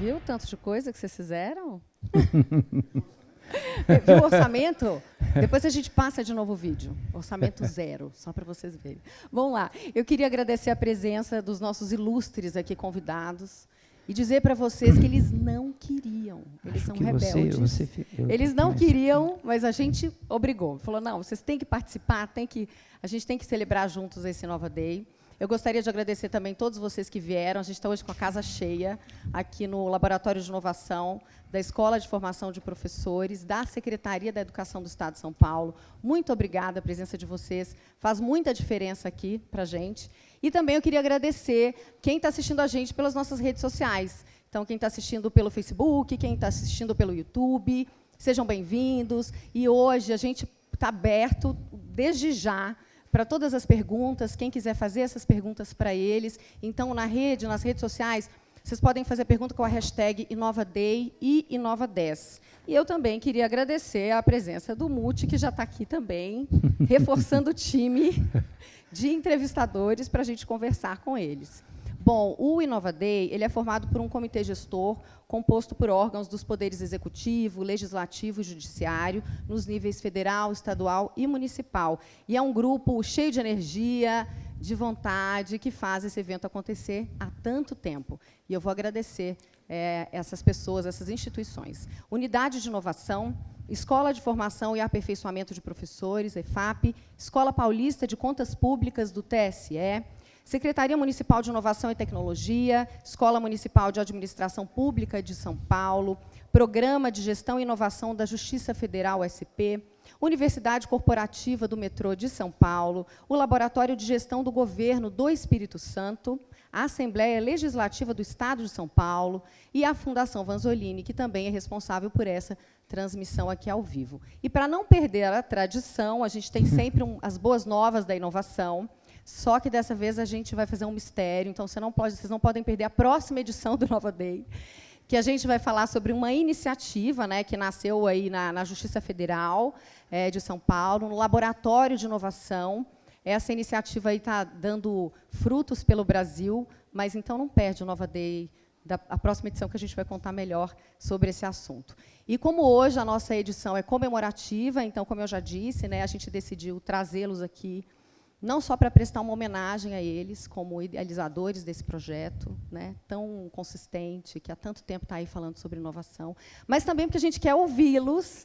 Viu o tanto de coisa que vocês fizeram? Viu o orçamento? Depois a gente passa de novo o vídeo. Orçamento zero, só para vocês verem. Vamos lá. Eu queria agradecer a presença dos nossos ilustres aqui convidados e dizer para vocês que eles não queriam. Eles são rebeldes. Eles não queriam, mas a gente obrigou. Falou, não, vocês têm que participar, a gente tem que celebrar juntos esse Nova Day. Eu gostaria de agradecer também todos vocês que vieram. A gente está hoje com a casa cheia aqui no Laboratório de Inovação da Escola de Formação de Professores, da Secretaria da Educação do Estado de São Paulo. Muito obrigada a presença de vocês. Faz muita diferença aqui para a gente. E também eu queria agradecer quem está assistindo a gente pelas nossas redes sociais. Então, quem está assistindo pelo Facebook, quem está assistindo pelo YouTube, sejam bem-vindos. E hoje a gente está aberto, desde já, para todas as perguntas, quem quiser fazer essas perguntas para eles. Então, nas redes sociais, vocês podem fazer pergunta com a hashtag InovaDay e Inova10. E eu também queria agradecer a presença do Muti, que já está aqui também, reforçando o time de entrevistadores para a gente conversar com eles. Bom, o InovaDay ele é formado por um comitê gestor composto por órgãos dos poderes executivo, legislativo e judiciário, nos níveis federal, estadual e municipal. E é um grupo cheio de energia, de vontade, que faz esse evento acontecer há tanto tempo. E eu vou agradecer essas pessoas, essas instituições. Unidade de Inovação, Escola de Formação e Aperfeiçoamento de Professores, EFAP, Escola Paulista de Contas Públicas do TSE, Secretaria Municipal de Inovação e Tecnologia, Escola Municipal de Administração Pública de São Paulo, Programa de Gestão e Inovação da Justiça Federal, SP, Universidade Corporativa do Metrô de São Paulo, o Laboratório de Gestão do Governo do Espírito Santo, a Assembleia Legislativa do Estado de São Paulo e a Fundação Vanzolini, que também é responsável por essa transmissão aqui ao vivo. E, para não perder a tradição, a gente tem sempre as boas novas da inovação, só que dessa vez a gente vai fazer um mistério, então vocês não podem perder a próxima edição do Nova Day, que a gente vai falar sobre uma iniciativa, né, que nasceu aí na Justiça Federal de São Paulo, no Laboratório de Inovação. Essa iniciativa está dando frutos pelo Brasil, mas então não perde o Nova Day, a próxima edição, que a gente vai contar melhor sobre esse assunto. E como hoje a nossa edição é comemorativa, então, como eu já disse, né, a gente decidiu trazê-los aqui, não só para prestar uma homenagem a eles, como idealizadores desse projeto, né, tão consistente, que há tanto tempo está aí falando sobre inovação, mas também porque a gente quer ouvi-los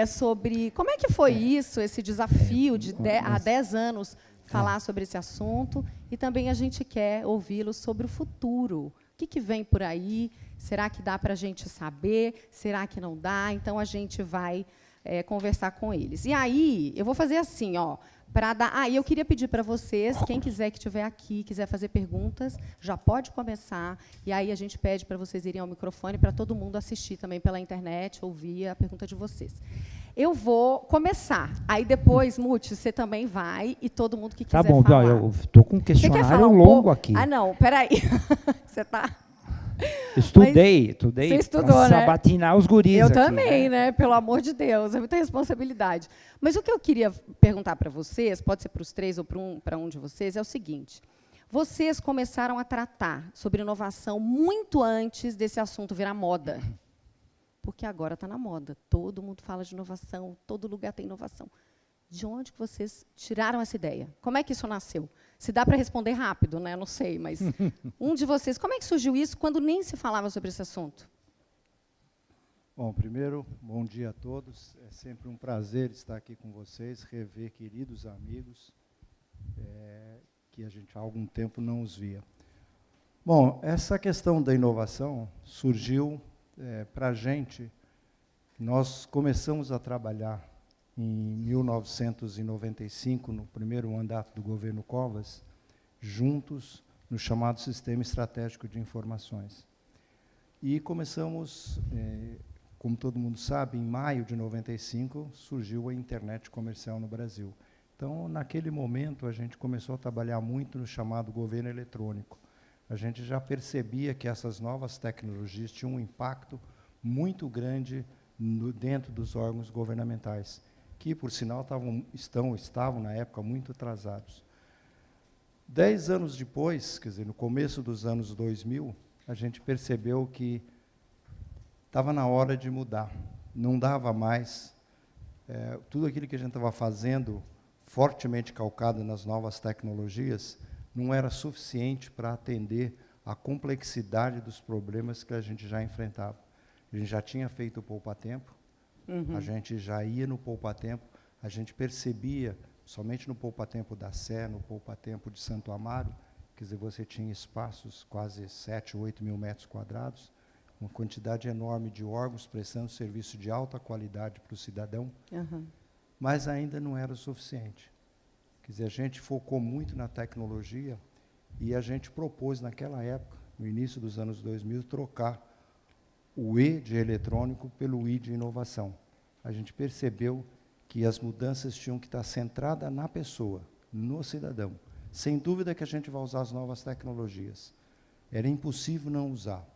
sobre como é que foi isso, esse desafio de há 10 anos falar sobre esse assunto, e também a gente quer ouvi-los sobre o futuro. O que vem por aí? Será que dá para a gente saber? Será que não dá? Então, a gente vai conversar com eles. E aí, eu vou fazer assim, ó, para dar. E eu queria pedir para vocês, quem quiser que estiver aqui, quiser fazer perguntas, já pode começar. E aí a gente pede para vocês irem ao microfone para todo mundo assistir também pela internet, ouvir a pergunta de vocês. Eu vou começar. Aí depois, Muti, você também vai, e todo mundo que quiser falar. Tá bom, eu estou com um questionário longo aqui. Ah, não, peraí. Você está... Estudei para sabatinar os guris. Eu também, né? Pelo amor de Deus, é muita responsabilidade. Mas o que eu queria perguntar para vocês, pode ser para os três ou para um de vocês, é o seguinte. Vocês começaram a tratar sobre inovação muito antes desse assunto virar moda. Porque agora está na moda. Todo mundo fala de inovação, todo lugar tem inovação. De onde que vocês tiraram essa ideia? Como é que isso nasceu? Se dá para responder rápido, né? Não sei, mas um de vocês, como é que surgiu isso quando nem se falava sobre esse assunto? Bom, primeiro, bom dia a todos. É sempre um prazer estar aqui com vocês, rever queridos amigos que a gente há algum tempo não os via. Bom, essa questão da inovação surgiu para a gente. Nós começamos a trabalhar em 1995, no primeiro mandato do governo Covas, juntos no chamado Sistema Estratégico de Informações. E começamos, como todo mundo sabe, em maio de 95, surgiu a internet comercial no Brasil. Então, naquele momento, a gente começou a trabalhar muito no chamado governo eletrônico. A gente já percebia que essas novas tecnologias tinham um impacto muito grande dentro dos órgãos governamentais, que, por sinal, estavam, na época, muito atrasados. 10 anos depois, quer dizer, no começo dos anos 2000, a gente percebeu que estava na hora de mudar. Não dava mais. Tudo aquilo que a gente estava fazendo, fortemente calcado nas novas tecnologias, não era suficiente para atender a complexidade dos problemas que a gente já enfrentava. A gente já tinha feito o poupa-tempo, a gente já ia no poupa-tempo, a gente percebia, somente no poupa-tempo da Sé, no poupa-tempo de Santo Amaro, quer dizer, você tinha espaços quase 7, 8 mil metros quadrados, uma quantidade enorme de órgãos prestando serviço de alta qualidade para o cidadão, mas ainda não era o suficiente. Quer dizer, a gente focou muito na tecnologia e a gente propôs, naquela época, no início dos anos 2000, trocar o E de eletrônico pelo I de inovação. A gente percebeu que as mudanças tinham que estar centradas na pessoa, no cidadão. Sem dúvida que a gente vai usar as novas tecnologias. Era impossível não usar.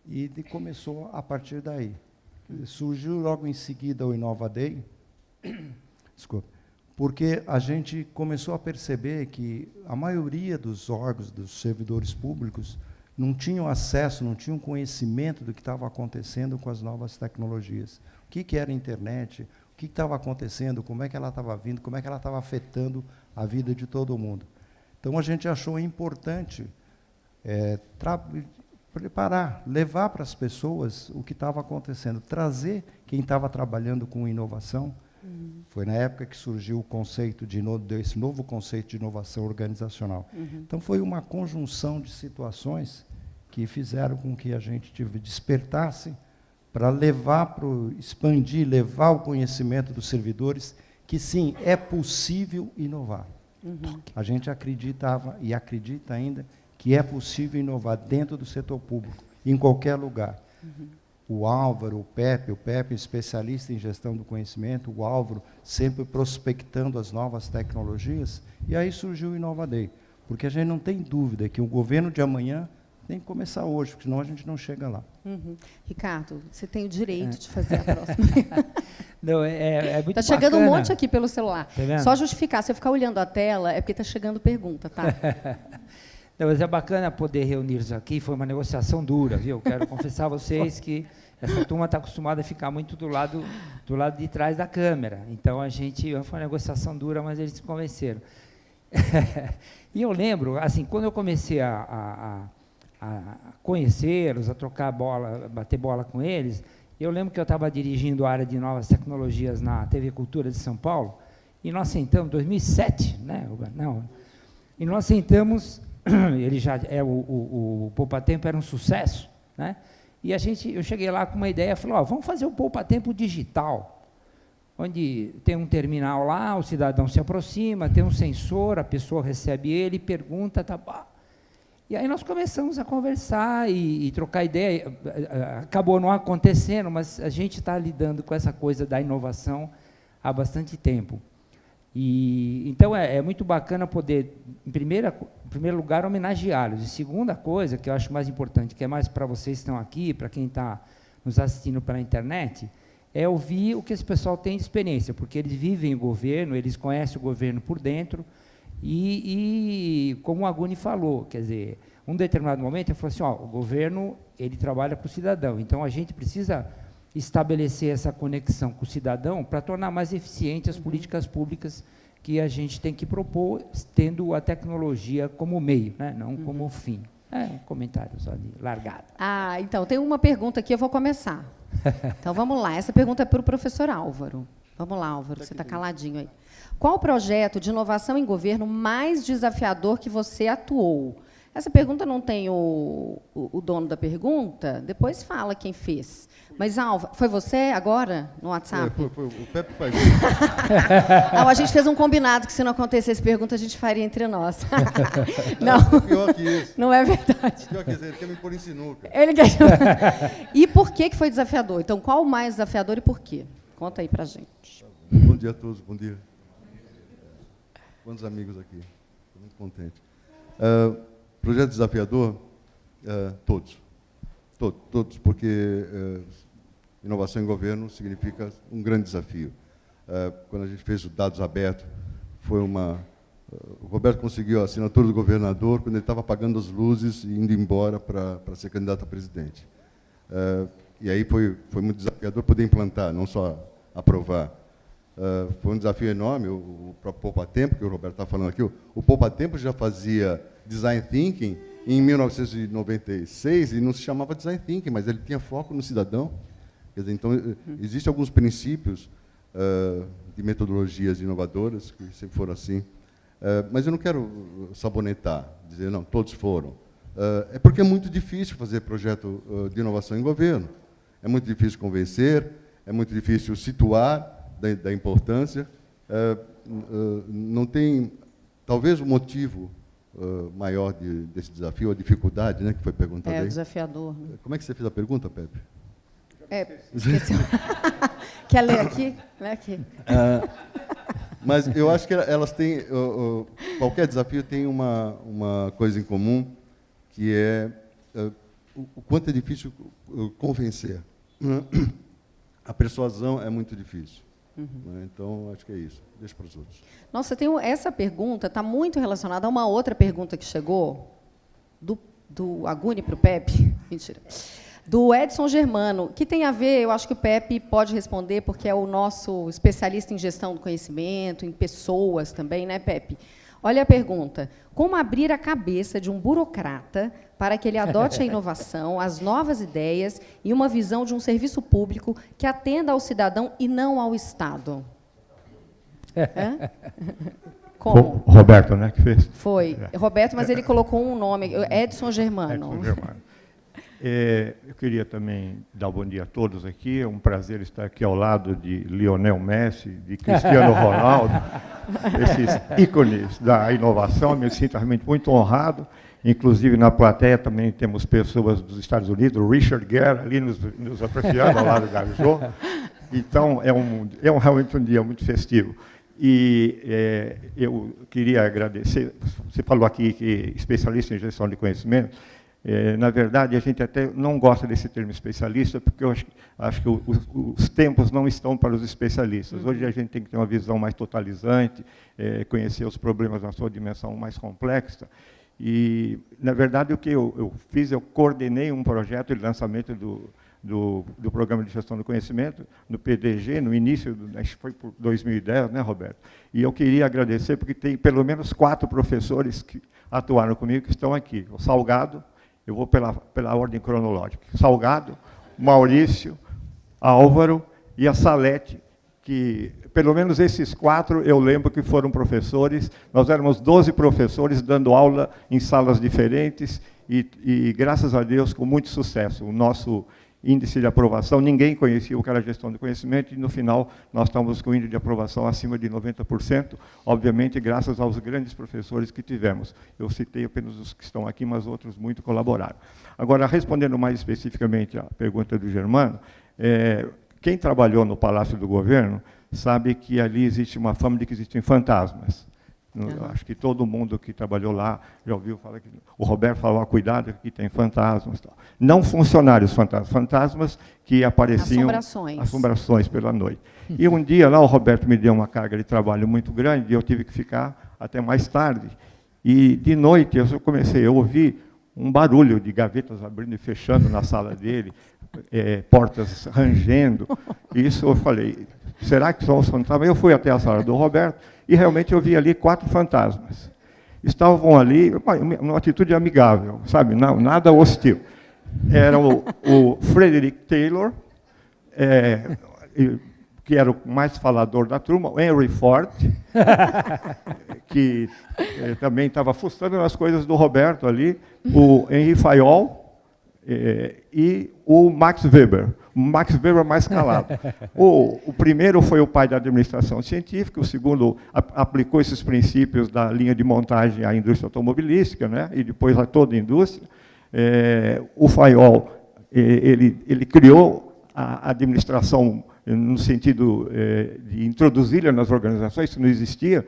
E começou a partir daí. Surgiu logo em seguida o Inova Day, desculpa, porque a gente começou a perceber que a maioria dos órgãos, dos servidores públicos, não tinham acesso, não tinham conhecimento do que estava acontecendo com as novas tecnologias. O que era a internet, o que estava acontecendo, como é que ela estava vindo, como é que ela estava afetando a vida de todo mundo. Então, a gente achou importante preparar, levar para as pessoas o que estava acontecendo, trazer quem estava trabalhando com inovação. Foi na época que surgiu o conceito esse novo conceito de inovação organizacional. Então, foi uma conjunção de situações que fizeram com que a gente despertasse para levar, expandir, levar o conhecimento dos servidores que, sim, é possível inovar. A gente acreditava e acredita ainda que é possível inovar dentro do setor público, em qualquer lugar. O Álvaro, o Pepe, especialista em gestão do conhecimento, o Álvaro sempre prospectando as novas tecnologias, e aí surgiu o Inova Day, porque a gente não tem dúvida que o governo de amanhã tem que começar hoje, porque senão a gente não chega lá. Ricardo, você tem o direito de fazer a próxima. Não, é muito Está chegando bacana. um monte aqui pelo celular. Tá vendo? Só justificar, se eu ficar olhando a tela, é porque está chegando pergunta, tá? Não, mas é bacana poder reunir-nos aqui, foi uma negociação dura, viu? Quero confessar a vocês que essa turma está acostumada a ficar muito do lado de trás da câmera. Então, foi uma negociação dura, mas eles se convenceram. E eu lembro, assim, quando eu comecei a conhecê-los, a trocar bola, bater bola com eles, eu lembro que eu estava dirigindo a área de novas tecnologias na TV Cultura de São Paulo, e nós sentamos, 2007, né? Não, e nós sentamos, ele já o Poupa-Tempo era um sucesso, né? E eu cheguei lá com uma ideia, falei, vamos fazer o Poupa-Tempo digital, onde tem um terminal lá, o cidadão se aproxima, tem um sensor, a pessoa recebe ele, pergunta, tá bom. E aí nós começamos a conversar e trocar ideia, acabou não acontecendo, mas a gente está lidando com essa coisa da inovação há bastante tempo. E, então, é muito bacana poder, em primeiro lugar, homenageá-los. E segunda coisa, que eu acho mais importante, que é mais para vocês que estão aqui, para quem está nos assistindo pela internet, é ouvir o que esse pessoal tem de experiência, porque eles vivem o governo, eles conhecem o governo por dentro, e como o Aguni falou, quer dizer, um determinado momento, ele falou assim, o governo, ele trabalha para o cidadão, então a gente precisa estabelecer essa conexão com o cidadão para tornar mais eficiente as políticas públicas que a gente tem que propor, tendo a tecnologia como meio, né? Não como fim. Um comentário só de largada. Então, tem uma pergunta aqui, eu vou começar. Então, vamos lá. Essa pergunta é para o professor Álvaro. Vamos lá, Álvaro, você está caladinho aí. Qual o projeto de inovação em governo mais desafiador que você atuou? Essa pergunta não tem o dono da pergunta? Depois fala quem fez. Mas, Álvaro, foi você agora, no WhatsApp? Foi o Pepe faz isso. Não, a gente fez um combinado que, se não acontecesse pergunta, a gente faria entre nós. Não, Pior que isso. não é verdade. Pior que isso, ele quer me pôr em sinuca. Ele quer... E por que foi desafiador? Então, qual o mais desafiador e por quê? Conta aí pra gente. Bom dia a todos, bom dia. Quantos amigos aqui? Estou muito contente. Projeto desafiador? Todos. Todos, porque inovação em governo significa um grande desafio. Quando a gente fez os dados abertos, foi o Roberto conseguiu a assinatura do governador quando ele estava apagando as luzes e indo embora para ser candidato a presidente. e aí foi muito desafiador poder implantar, não só aprovar. Foi um desafio enorme, o próprio Poupa Tempo, que o Roberto está falando aqui, o Poupa Tempo já fazia Design Thinking em 1996 e não se chamava Design Thinking, mas ele tinha foco no cidadão. Quer dizer, então, existem alguns princípios de metodologias inovadoras que sempre foram assim. Mas eu não quero sabonetar, dizer, não, todos foram. É porque é muito difícil fazer projeto de inovação em governo. É muito difícil convencer, é muito difícil situar da importância. Não tem, talvez, o motivo maior desse desafio, a dificuldade, né, que foi perguntada aí. Desafiador. Né? Como é que você fez a pergunta, Pepe? Esqueci. Quer ler aqui? Lê aqui. Mas eu acho que elas têm, qualquer desafio tem uma coisa em comum, que é o quanto é difícil convencer. A persuasão é muito difícil. Né? Então, acho que é isso. Deixa para os outros. Nossa, essa pergunta está muito relacionada a uma outra pergunta que chegou, do Aguni para o Pepe. Mentira. Do Edson Germano, que tem a ver, eu acho que o Pepe pode responder, porque é o nosso especialista em gestão do conhecimento, em pessoas também, né, Pepe? Olha a pergunta. Como abrir a cabeça de um burocrata para que ele adote a inovação, as novas ideias e uma visão de um serviço público que atenda ao cidadão e não ao Estado? Como? Roberto, né, que fez? Foi. Roberto, mas ele colocou um nome, Edson Germano. Edson Germano. Eu queria também dar um bom dia a todos aqui. É um prazer estar aqui ao lado de Lionel Messi, de Cristiano Ronaldo, esses ícones da inovação. Me sinto realmente muito honrado. Inclusive, na plateia também temos pessoas dos Estados Unidos, o Richard Gere ali nos apreciando ao lado da Garjô. Então, realmente um dia muito festivo. E eu queria agradecer, você falou aqui que especialista em gestão de conhecimento. Na verdade, a gente até não gosta desse termo especialista, porque eu acho que os tempos não estão para os especialistas. Hoje a gente tem que ter uma visão mais totalizante, conhecer os problemas na sua dimensão mais complexa. E, na verdade, o que eu fiz, eu coordenei um projeto de lançamento do Programa de Gestão do Conhecimento, no PDG, no início, acho que foi por 2010, né, Roberto? E eu queria agradecer, porque tem pelo menos 4 professores que atuaram comigo, que estão aqui. O Salgado, eu vou pela ordem cronológica. Salgado, Maurício, Álvaro e a Salete, que, pelo menos esses 4, eu lembro que foram professores. Nós éramos 12 professores dando aula em salas diferentes e graças a Deus, com muito sucesso. O nosso índice de aprovação, ninguém conhecia o que era gestão de conhecimento, e no final nós estamos com índice de aprovação acima de 90%, obviamente graças aos grandes professores que tivemos. Eu citei apenas os que estão aqui, mas outros muito colaboraram. Agora, respondendo mais especificamente à pergunta do Germano, quem trabalhou no Palácio do Governo sabe que ali existe uma fama de que existem fantasmas. Acho que todo mundo que trabalhou lá já ouviu falar que o Roberto falou, cuidado, que tem fantasmas. Tal. Não funcionários fantasmas, fantasmas que apareciam, assombrações pela noite. E um dia lá o Roberto me deu uma carga de trabalho muito grande e eu tive que ficar até mais tarde. E de noite eu comecei a ouvir um barulho de gavetas abrindo e fechando na sala dele, portas rangendo. Isso eu falei, será que são os fantasmas? Eu fui até a sala do Roberto e realmente eu vi ali 4 fantasmas. Estavam ali, uma atitude amigável, sabe? Não, nada hostil. Era o Frederick Taylor, que era o mais falador da turma, o Henry Ford, que também estava fuçando nas coisas do Roberto ali, o Henry Fayol, e o Max Weber. O Max Weber mais calado. O primeiro foi o pai da administração científica, o segundo aplicou esses princípios da linha de montagem à indústria automobilística, né, e depois a toda a indústria. O Fayol, ele criou a administração no sentido de introduzi-la nas organizações, isso não existia.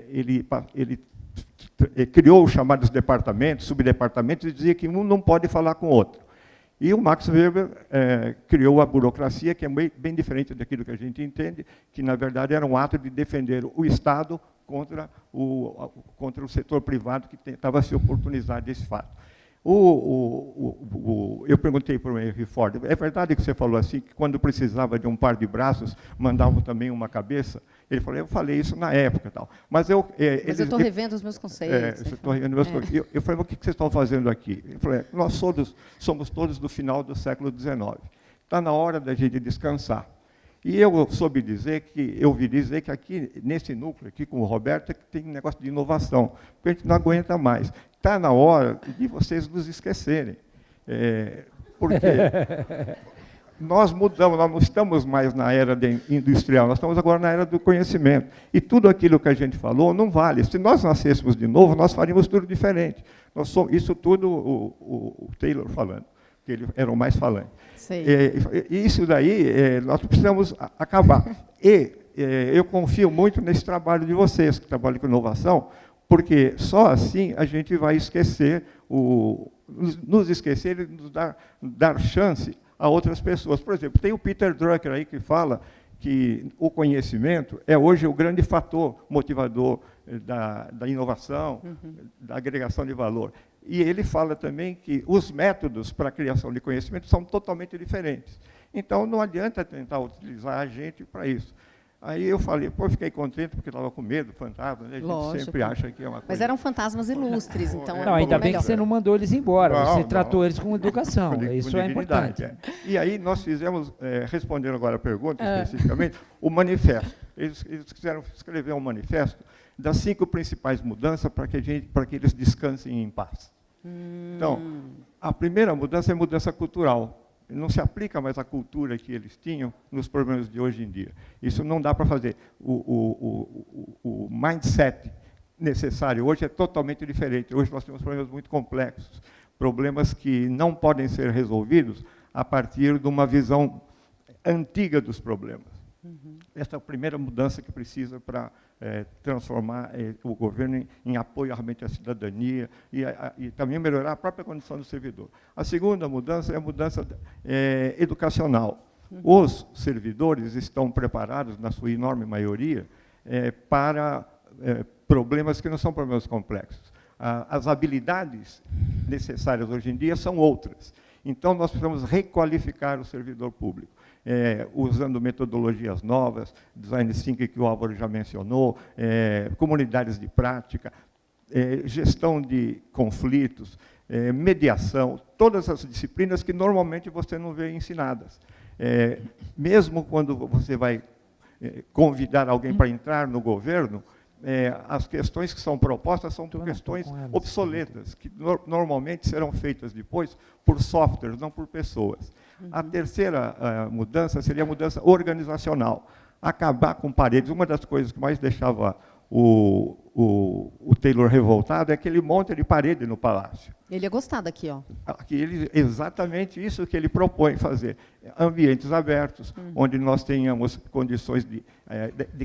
Ele criou os chamados departamentos, subdepartamentos, e dizia que um não pode falar com o outro. E o Max Weber criou a burocracia, que é bem diferente daquilo que a gente entende, que, na verdade, era um ato de defender o Estado contra o setor privado que tentava se oportunizar desse fato. Eu perguntei para o Henry Ford, é verdade que você falou assim, que quando precisava de um par de braços, mandavam também uma cabeça? Ele falou, eu falei isso na época. Tal. Mas eu estou revendo os meus conceitos. Estou revendo meus conceitos. Eu falei, o que vocês estão fazendo aqui? Ele falou, nós somos todos do final do século XIX. Está na hora da gente descansar. E eu ouvi dizer que aqui, nesse núcleo, aqui com o Roberto, tem um negócio de inovação, porque a gente não aguenta mais. Está na hora de vocês nos esquecerem. Porque nós mudamos, nós não estamos mais na era industrial, nós estamos agora na era do conhecimento. E tudo aquilo que a gente falou não vale. Se nós nascêssemos de novo, nós faríamos tudo diferente. Isso tudo o Taylor falando, que ele era o mais falante. Isso daí nós precisamos acabar. Eu confio muito nesse trabalho de vocês, que trabalham com inovação, porque só assim a gente vai esquecer, nos esquecer e nos dar chance a outras pessoas. Por exemplo, tem o Peter Drucker aí que fala que o conhecimento é hoje o grande fator motivador da inovação, da agregação de valor. E ele fala também que os métodos para a criação de conhecimento são totalmente diferentes. Então, não adianta tentar utilizar a gente para isso. Aí eu falei, fiquei contente, porque estava com medo, fantasma, né? A gente Lógico. sempre acha que é uma coisa... Mas eram fantasmas ilustres, então Não, ainda bem que você não mandou eles embora, você tratou eles com educação, isso é importante. E aí nós fizemos, respondendo agora a pergunta, especificamente, o manifesto. Eles quiseram escrever um manifesto das 5 principais mudanças para que eles descansem em paz. Então, a primeira mudança é a mudança cultural. Não se aplica mais à cultura que eles tinham nos problemas de hoje em dia. Isso não dá para fazer. O mindset necessário hoje é totalmente diferente. Hoje nós temos problemas muito complexos, problemas que não podem ser resolvidos a partir de uma visão antiga dos problemas. Essa é a primeira mudança que precisa para transformar o governo em apoio realmente à cidadania e também melhorar a própria condição do servidor. A segunda mudança é a mudança educacional. Os servidores estão preparados, na sua enorme maioria, para problemas que não são problemas complexos. As habilidades necessárias hoje em dia são outras. Então, nós precisamos requalificar o servidor público. Usando metodologias novas, design thinking que o Álvaro já mencionou, comunidades de prática, gestão de conflitos, mediação, todas as disciplinas que normalmente você não vê ensinadas. Mesmo quando você vai convidar alguém para entrar no governo, as questões que são propostas são questões obsoletas, que normalmente serão feitas depois por softwares, não por pessoas. A terceira mudança seria a mudança organizacional. Acabar com paredes. Uma das coisas que mais deixava o Taylor revoltado é aquele monte de parede no palácio. Ele ia gostar daqui, ó. Exatamente isso que ele propõe fazer. Ambientes abertos, onde nós tenhamos condições de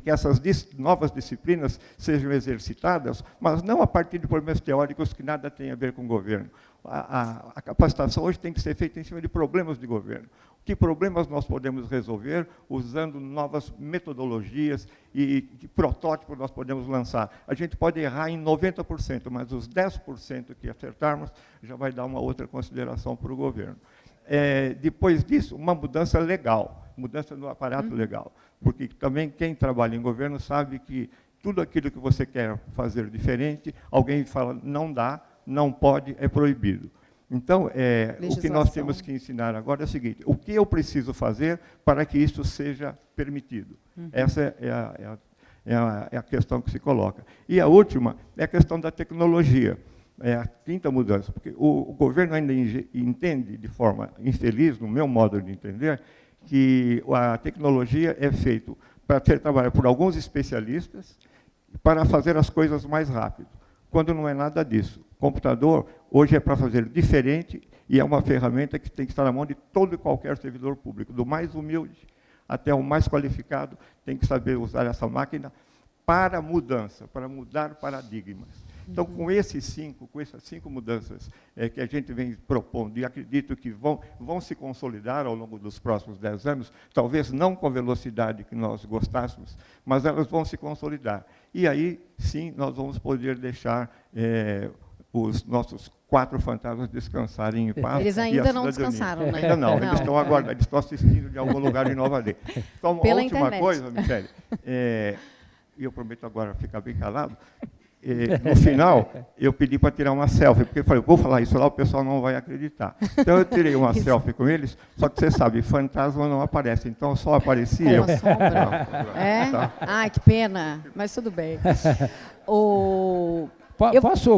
que essas novas disciplinas sejam exercitadas, mas não a partir de problemas teóricos que nada tem a ver com o governo. A capacitação hoje tem que ser feita em cima de problemas de governo. Que problemas nós podemos resolver usando novas metodologias e que protótipos nós podemos lançar. A gente pode errar em 90%, mas os 10% que acertarmos já vai dar uma outra consideração para o governo. Depois disso, uma mudança legal, mudança no aparato legal, porque também quem trabalha em governo sabe que tudo aquilo que você quer fazer diferente, alguém fala não dá, não pode, é proibido. Então, o que nós temos que ensinar agora é o seguinte, o que eu preciso fazer para que isso seja permitido? Essa é a questão que se coloca. E a última é a questão da tecnologia. É a quinta mudança, porque o governo ainda entende de forma infeliz, no meu modo de entender, que a tecnologia é feita para ser trabalhada por alguns especialistas para fazer as coisas mais rápido, quando não é nada disso. O computador hoje é para fazer diferente e é uma ferramenta que tem que estar na mão de todo e qualquer servidor público, do mais humilde até o mais qualificado, tem que saber usar essa máquina para mudança, para mudar paradigmas. Então, com essas 5 mudanças que a gente vem propondo, e acredito que vão se consolidar ao longo dos próximos 10 anos, talvez não com a velocidade que nós gostássemos, mas elas vão se consolidar. E aí, sim, nós vamos poder deixar os nossos 4 fantasmas descansarem em paz. Eles e a ainda não cidadania. descansaram, né? Ainda não, eles estão aguardando, eles estão assistindo de algum lugar de Nova Delhi. Então, Pela a última internet. coisa, Michele, e eu prometo agora ficar bem calado, no final, eu pedi para tirar uma selfie, porque eu falei, vou falar isso lá, o pessoal não vai acreditar. Então, eu tirei uma selfie com eles, só que você sabe, fantasma não aparece, então só aparecia eu. Uma sombra. É? Tá. Ai, que pena. Mas tudo bem.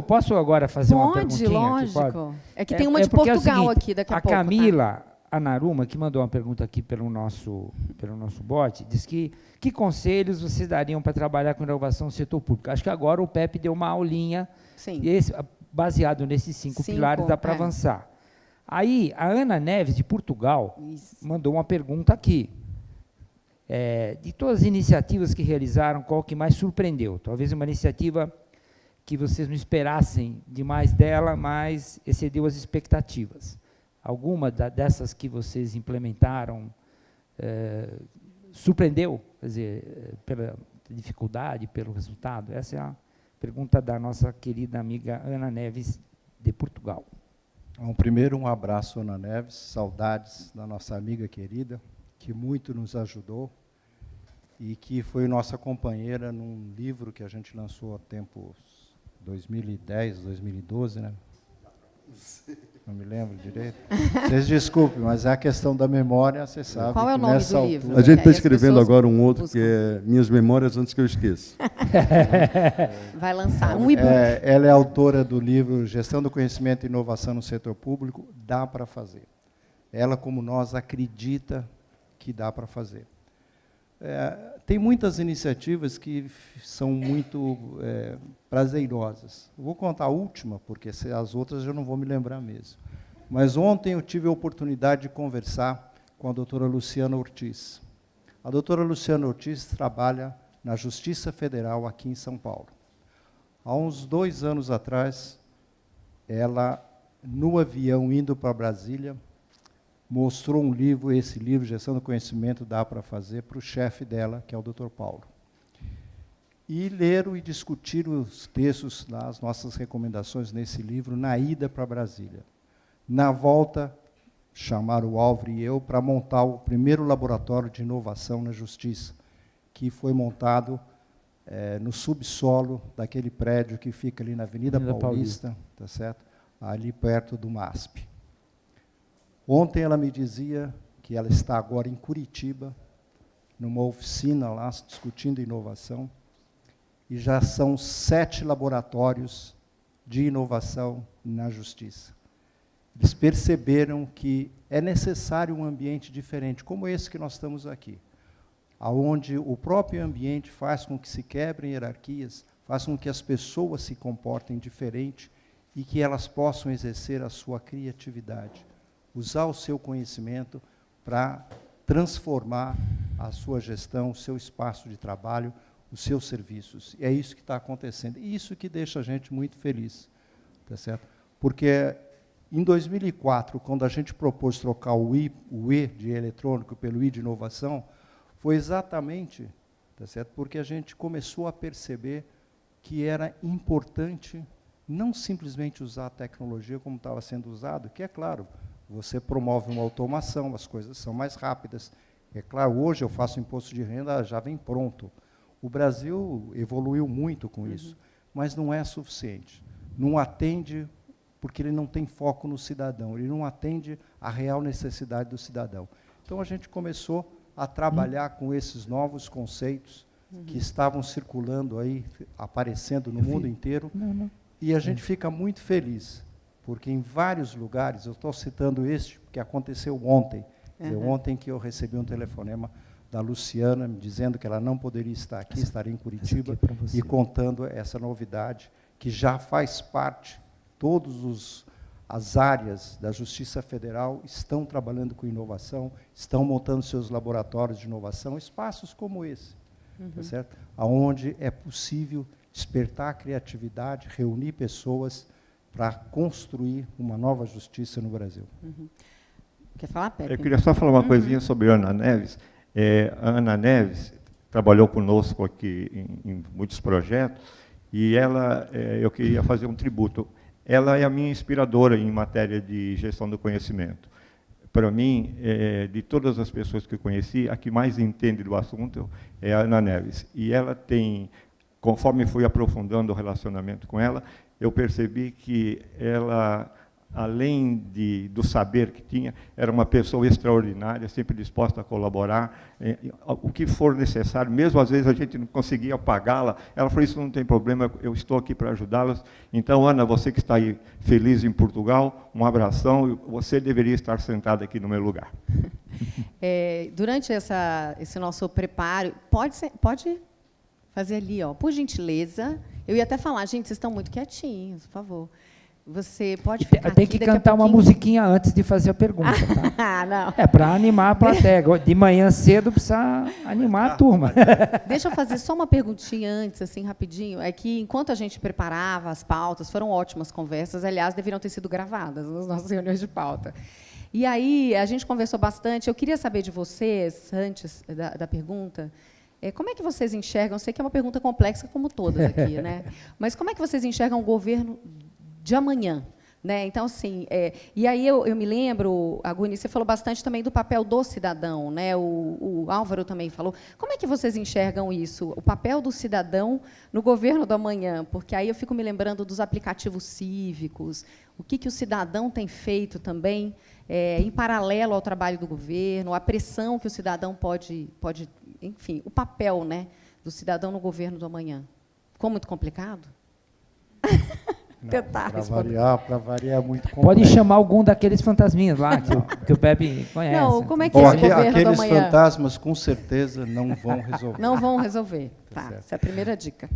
Posso agora fazer uma Pode, perguntinha? lógico. Aqui, pode? É que tem uma de porque é o Portugal seguinte, aqui daqui a pouco. Camila Anaruma, que mandou uma pergunta aqui pelo nosso bot, diz que conselhos vocês dariam para trabalhar com inovação no setor público? Acho que agora o Pepe deu uma aulinha, Sim. e baseado nesses 5 pilares dá para avançar. Aí, a Ana Neves, de Portugal, mandou uma pergunta aqui. De todas as iniciativas que realizaram, qual que mais surpreendeu? Talvez uma iniciativa que vocês não esperassem demais dela, mas excedeu as expectativas. Alguma dessas que vocês implementaram surpreendeu, quer dizer, pela dificuldade, pelo resultado? Essa é a pergunta da nossa querida amiga Ana Neves, de Portugal. Bom, primeiro, um abraço, Ana Neves, saudades da nossa amiga querida, que muito nos ajudou e que foi nossa companheira num livro que a gente lançou há tempos 2010, 2012, né? Não me lembro direito. Vocês desculpem, mas é a questão da memória, você sabe. Qual é o que nome nessa do livro? A gente está As escrevendo pessoas agora um outro, buscam. que é Minhas Memórias Antes que eu esqueça. Vai lançar um e-book. Ela é autora do livro Gestão do Conhecimento e Inovação no Setor Público, Dá para Fazer. Ela, como nós, acredita que dá para fazer. Tem muitas iniciativas que são muito prazerosas. Eu vou contar a última, porque as outras eu não vou me lembrar mesmo. Mas ontem eu tive a oportunidade de conversar com a doutora Luciana Ortiz. A doutora Luciana Ortiz trabalha na Justiça Federal aqui em São Paulo. Há uns 2 anos atrás, ela, no avião indo para Brasília, mostrou um livro, esse livro, Gestão do Conhecimento Dá para Fazer, para o chefe dela, que é o Dr. Paulo. E leram e discutiram os textos, as nossas recomendações nesse livro, na ida para Brasília. Na volta, chamaram o Álvaro e eu para montar o primeiro laboratório de inovação na Justiça, que foi montado no subsolo daquele prédio que fica ali na Avenida Paulista, tá certo? Ali perto do MASP. Ontem ela me dizia que ela está agora em Curitiba, numa oficina lá, discutindo inovação, e já são 7 laboratórios de inovação na Justiça. Eles perceberam que é necessário um ambiente diferente, como esse que nós estamos aqui, onde o próprio ambiente faz com que se quebrem hierarquias, faz com que as pessoas se comportem diferente e que elas possam exercer a sua criatividade, usar o seu conhecimento para transformar a sua gestão, o seu espaço de trabalho, os seus serviços. E é isso que está acontecendo. E isso que deixa a gente muito feliz, tá certo? Porque em 2004, quando a gente propôs trocar o E de eletrônico pelo I de inovação, foi exatamente, tá certo? Porque a gente começou a perceber que era importante não simplesmente usar a tecnologia como estava sendo usado, que é claro, você promove uma automação, as coisas são mais rápidas. É claro, hoje eu faço imposto de renda, já vem pronto. O Brasil evoluiu muito com isso, mas não é suficiente. Não atende, porque ele não tem foco no cidadão, ele não atende à real necessidade do cidadão. Então, a gente começou a trabalhar com esses novos conceitos que estavam circulando aí, aparecendo no mundo inteiro, e a gente fica muito feliz, porque em vários lugares, eu estou citando este, que aconteceu ontem, ontem que eu recebi um telefonema da Luciana, me dizendo que ela não poderia estar aqui, estaria em Curitiba, e contando essa novidade, que já faz parte, todas as áreas da Justiça Federal estão trabalhando com inovação, estão montando seus laboratórios de inovação, espaços como esse, tá certo? Onde é possível despertar a criatividade, reunir pessoas para construir uma nova justiça no Brasil. Quer falar, Pepe? Eu queria só falar uma coisinha sobre a Ana Neves. A Ana Neves trabalhou conosco aqui em muitos projetos, e ela, eu queria fazer um tributo. ela é a minha inspiradora em matéria de gestão do conhecimento. Para mim, de todas as pessoas que eu conheci, a que mais entende do assunto é a Ana Neves. E ela tem, conforme fui aprofundando o relacionamento com ela, eu percebi que ela, além do saber que tinha, era uma pessoa extraordinária, sempre disposta a colaborar, o que for necessário, mesmo às vezes a gente não conseguia pagá-la, ela falou, isso não tem problema, eu estou aqui para ajudá-las. Então, Ana, você que está aí feliz em Portugal, um abração, você deveria estar sentada aqui no meu lugar. Durante esse nosso preparo, pode fazer ali, ó, por gentileza. Eu ia até falar, gente, vocês estão muito quietinhos, por favor. Você pode ficar Tem aqui, que daqui a cantar uma pouquinho. musiquinha antes de fazer a pergunta, tá? Não. É para animar a plateia. De manhã cedo precisa animar a turma. Deixa eu fazer só uma perguntinha antes, assim, rapidinho. É que, enquanto a gente preparava as pautas, foram ótimas conversas, aliás, deveriam ter sido gravadas nas nossas reuniões de pauta. E aí, a gente conversou bastante. Eu queria saber de vocês, antes da pergunta, como é que vocês enxergam, eu sei que é uma pergunta complexa, como todas aqui, né? Mas como é que vocês enxergam o governo de amanhã? Né? Então, assim, e aí eu me lembro, Aguni, você falou bastante também do papel do cidadão, né? O Álvaro também falou. Como é que vocês enxergam isso, o papel do cidadão no governo do amanhã? Porque aí eu fico me lembrando dos aplicativos cívicos, o que o cidadão tem feito também, em paralelo ao trabalho do governo, a pressão que o cidadão pode, enfim, o papel, né, do cidadão no governo do amanhã. Ficou muito complicado? Para variar é muito complexo. Pode chamar algum daqueles fantasminhas lá, que o Pepe conhece. Não, como é que é esse governo do aqueles amanhã? fantasmas, com certeza, não vão resolver. Não vão resolver. Tá, certo. essa é a primeira dica.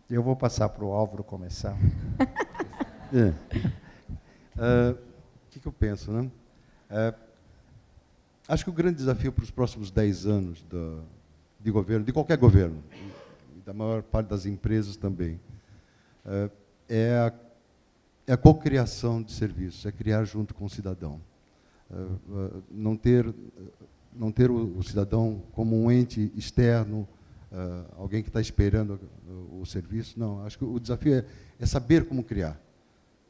Eu vou passar para o Álvaro começar. O que eu penso, né? Acho que o grande desafio para os próximos 10 anos de governo, de qualquer governo, e da maior parte das empresas também, é a cocriação de serviços, é criar junto com o cidadão. Não ter o cidadão como um ente externo, alguém que está esperando o serviço. Não, acho que o desafio é saber como criar.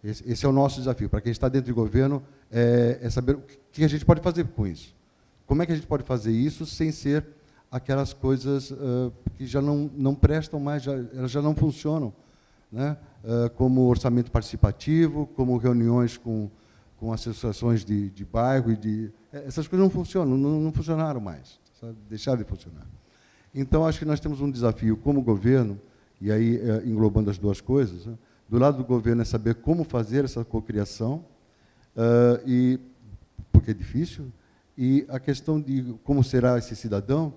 Esse é o nosso desafio. Para quem está dentro do governo, é saber o que a gente pode fazer com isso. Como é que a gente pode fazer isso sem ser aquelas coisas que já não prestam mais, elas já não funcionam, né? Como orçamento participativo, como reuniões com associações de bairro, essas coisas não funcionam, não funcionaram mais, sabe? Deixaram de funcionar. Então, acho que nós temos um desafio como governo, e aí englobando as duas coisas, né? Do lado do governo é saber como fazer essa cocriação, porque é difícil, e a questão de como será esse cidadão,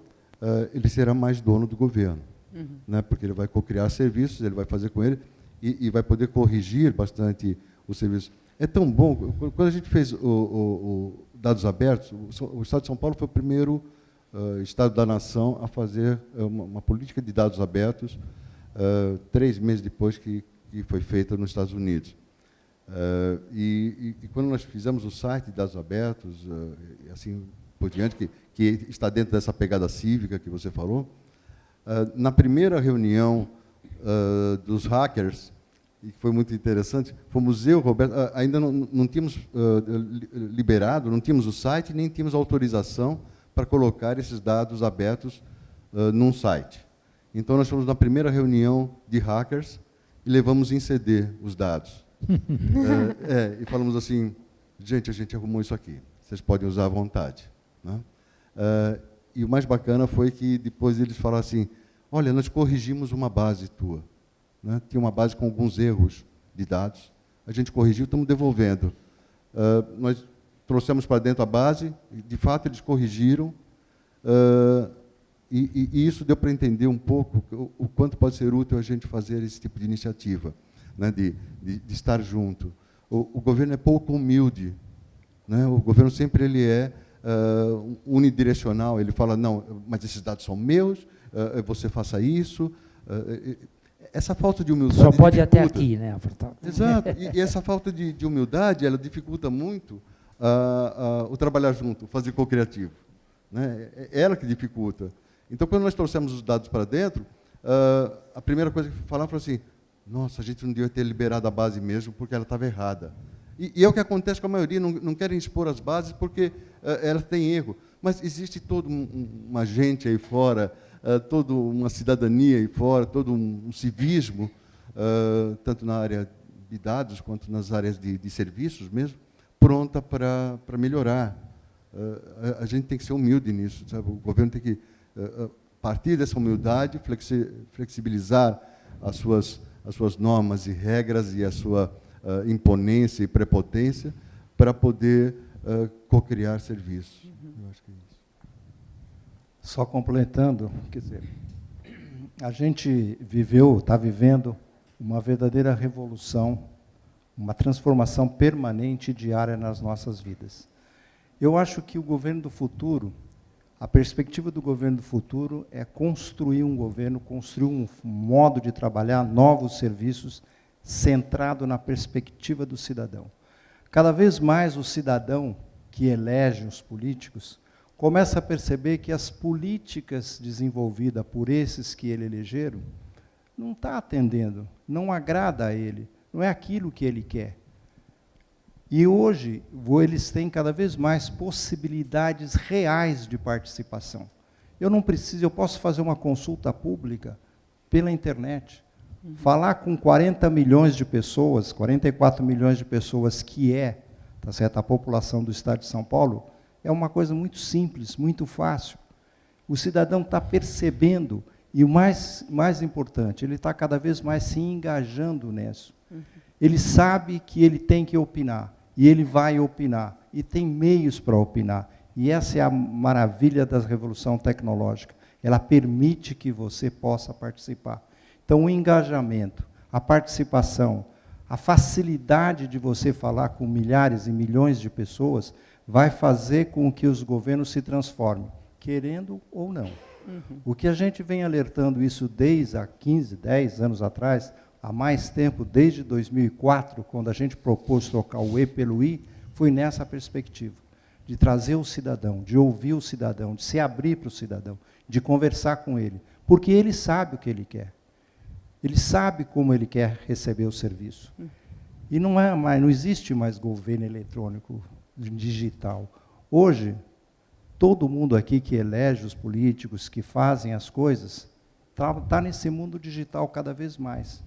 ele será mais dono do governo, né? Porque ele vai cocriar serviços, ele vai fazer com ele, e vai poder corrigir bastante o serviço. É tão bom, quando a gente fez o Dados Abertos, o Estado de São Paulo foi o primeiro Estado da nação a fazer uma política de dados abertos, 3 meses depois que foi feita nos Estados Unidos. E quando nós fizemos o site de dados abertos, assim por diante, que está dentro dessa pegada cívica que você falou, na primeira reunião dos hackers, e que foi muito interessante, fomos eu, Roberto, ainda não tínhamos liberado, não tínhamos o site, nem tínhamos autorização para colocar esses dados abertos num site. Então, nós fomos na primeira reunião de hackers e levamos em CD os dados. E falamos assim, gente, a gente arrumou isso aqui, vocês podem usar à vontade, né? E o mais bacana foi que depois eles falaram assim, olha, nós corrigimos uma base tua, né? Tinha uma base com alguns erros de dados, a gente corrigiu, estamos devolvendo. Nós trouxemos para dentro a base, e, de fato eles corrigiram, e isso deu para entender um pouco o quanto pode ser útil a gente fazer esse tipo de iniciativa, né? de estar junto. O governo é pouco humilde, né? O governo sempre ele é unidirecional, ele fala, não, mas esses dados são meus, você faça isso. Essa falta de humildade só pode dificulta. até aqui, né? Exato, e essa falta de humildade, ela dificulta muito o trabalhar junto, o fazer co-criativo, né? É ela que dificulta. Então, quando nós trouxemos os dados para dentro, a primeira coisa que falaram foi assim, nossa, a gente não devia ter liberado a base mesmo porque ela estava errada. E é o que acontece com a maioria, não querem expor as bases porque elas têm erro. Mas existe toda uma gente aí fora, toda uma cidadania aí fora, todo um civismo, tanto na área de dados quanto nas áreas de serviços mesmo, pronta para melhorar. A gente tem que ser humilde nisso, sabe? O governo tem que, a partir dessa humildade, flexibilizar as suas normas e regras e a sua imponência e prepotência para poder cocriar serviços. Eu acho que é isso. Só completando, quer dizer, a gente está vivendo uma verdadeira revolução, uma transformação permanente e diária nas nossas vidas. Eu acho que o governo do futuro, a perspectiva do governo do futuro é construir um governo, construir um modo de trabalhar, novos serviços, centrado na perspectiva do cidadão. Cada vez mais o cidadão que elege os políticos começa a perceber que as políticas desenvolvidas por esses que ele elegeram não está atendendo, não agrada a ele, não é aquilo que ele quer. E hoje, eles têm cada vez mais possibilidades reais de participação. Eu posso fazer uma consulta pública pela internet, falar com 40 milhões de pessoas, 44 milhões de pessoas, que tá certo, a população do Estado de São Paulo, é uma coisa muito simples, muito fácil. O cidadão está percebendo, e o mais importante, ele está cada vez mais se engajando nisso. Ele sabe que ele tem que opinar, e ele vai opinar, e tem meios para opinar. E essa é a maravilha da revolução tecnológica. Ela permite que você possa participar. Então, o engajamento, a participação, a facilidade de você falar com milhares e milhões de pessoas vai fazer com que os governos se transformem, querendo ou não. O que a gente vem alertando isso desde há 15, 10 anos atrás, há mais tempo, desde 2004, quando a gente propôs trocar o E pelo I, foi nessa perspectiva, de trazer o cidadão, de ouvir o cidadão, de se abrir para o cidadão, de conversar com ele, porque ele sabe o que ele quer. Ele sabe como ele quer receber o serviço. E não existe mais governo eletrônico, digital. Hoje, todo mundo aqui que elege os políticos, que fazem as coisas, está nesse mundo digital cada vez mais.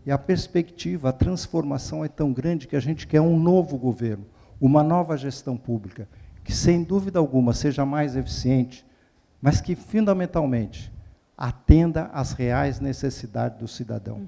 E a perspectiva, a transformação é tão grande que a gente quer um novo governo, uma nova gestão pública, que, sem dúvida alguma, seja mais eficiente, mas que, fundamentalmente, atenda às reais necessidades do cidadão.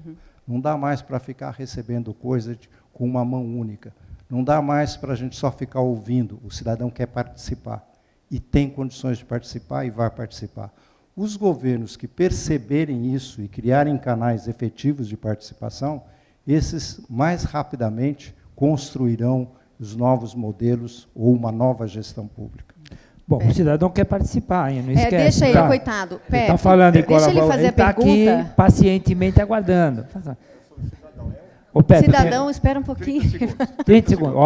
Não dá mais para ficar recebendo coisas com uma mão única. Não dá mais para a gente só ficar ouvindo. O cidadão quer participar. E tem condições de participar e vai participar. Os governos que perceberem isso e criarem canais efetivos de participação, esses mais rapidamente construirão os novos modelos ou uma nova gestão pública. Bom, o cidadão quer participar, hein? Não esquece. Deixa ele, coitado. Ele está falando em deixa ele fazer ele está aqui pacientemente aguardando. Ô, Pepe, cidadão, espera um pouquinho. 30 segundos.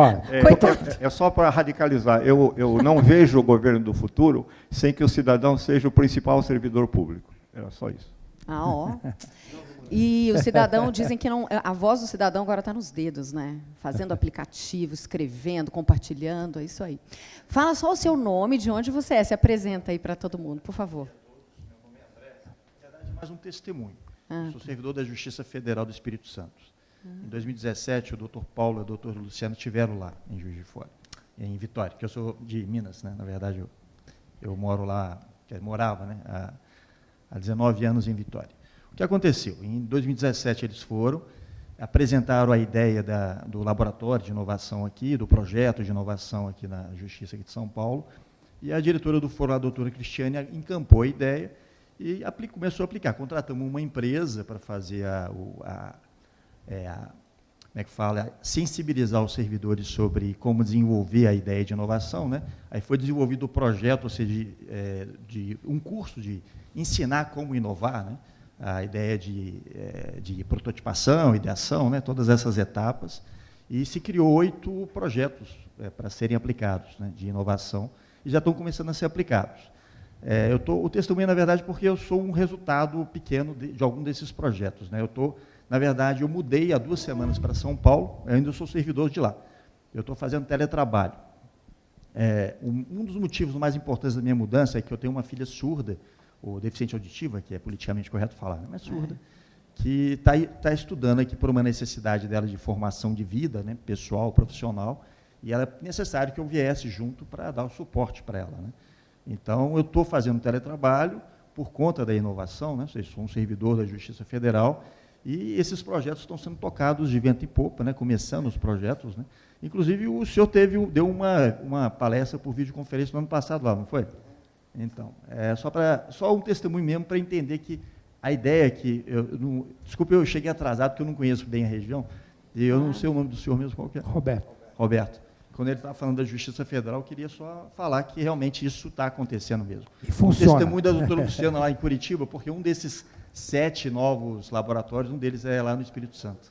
É só para radicalizar. Eu não vejo o governo do futuro sem que o cidadão seja o principal servidor público. Era só isso. E o cidadão, dizem que não, a voz do cidadão agora está nos dedos, né? Fazendo aplicativo, escrevendo, compartilhando, é isso aí. Fala só o seu nome, de onde você é, se apresenta aí para todo mundo, por favor. Meu nome é André, na verdade, mais um testemunho. Eu sou servidor da Justiça Federal do Espírito Santo. Em 2017, o doutor Paulo e o doutor Luciano estiveram lá, em Juiz de Fora, em Vitória, que eu sou de Minas, né? Na verdade, eu moro lá, morava, né? Há 19 anos em Vitória. O que aconteceu? Em 2017 eles foram, apresentaram a ideia do laboratório de inovação aqui, do projeto de inovação aqui na Justiça aqui de São Paulo, e a diretora do fórum, a doutora Cristiane, encampou a ideia e começou a aplicar. Contratamos uma empresa para fazer sensibilizar os servidores sobre como desenvolver a ideia de inovação, né? Aí foi desenvolvido o projeto, ou seja, de um curso de ensinar como inovar, né? A ideia de prototipação, ideação, né? Todas essas etapas, e se criou 8 projetos para serem aplicados, né? De inovação, e já estão começando a ser aplicados. O testemunho, na verdade, porque eu sou um resultado pequeno de algum desses projetos, né? Eu estou Na verdade, eu mudei há 2 semanas para São Paulo, eu ainda sou servidor de lá. Eu estou fazendo teletrabalho. Um dos motivos mais importantes da minha mudança é que eu tenho uma filha surda, ou deficiente auditiva, que é politicamente correto falar, né? Mas surda, que está estudando aqui por uma necessidade dela de formação de vida, né, pessoal, profissional, e é necessário que eu viesse junto para dar o suporte para ela, né? Então, eu estou fazendo teletrabalho por conta da inovação, né? Eu sou um servidor da Justiça Federal, e esses projetos estão sendo tocados de vento em popa, né? Começando os projetos, né? Inclusive, o senhor deu uma palestra por videoconferência no ano passado lá, não foi? Então, só um testemunho mesmo para entender que a ideia é que... Desculpe, eu cheguei atrasado, porque eu não conheço bem a região, e eu não sei o nome do senhor mesmo, qual que é? Roberto. Quando ele estava falando da Justiça Federal, eu queria só falar que realmente isso está acontecendo mesmo. E funciona. O testemunho da doutora Luciana lá em Curitiba, porque um desses 7 novos laboratórios, um deles é lá no Espírito Santo.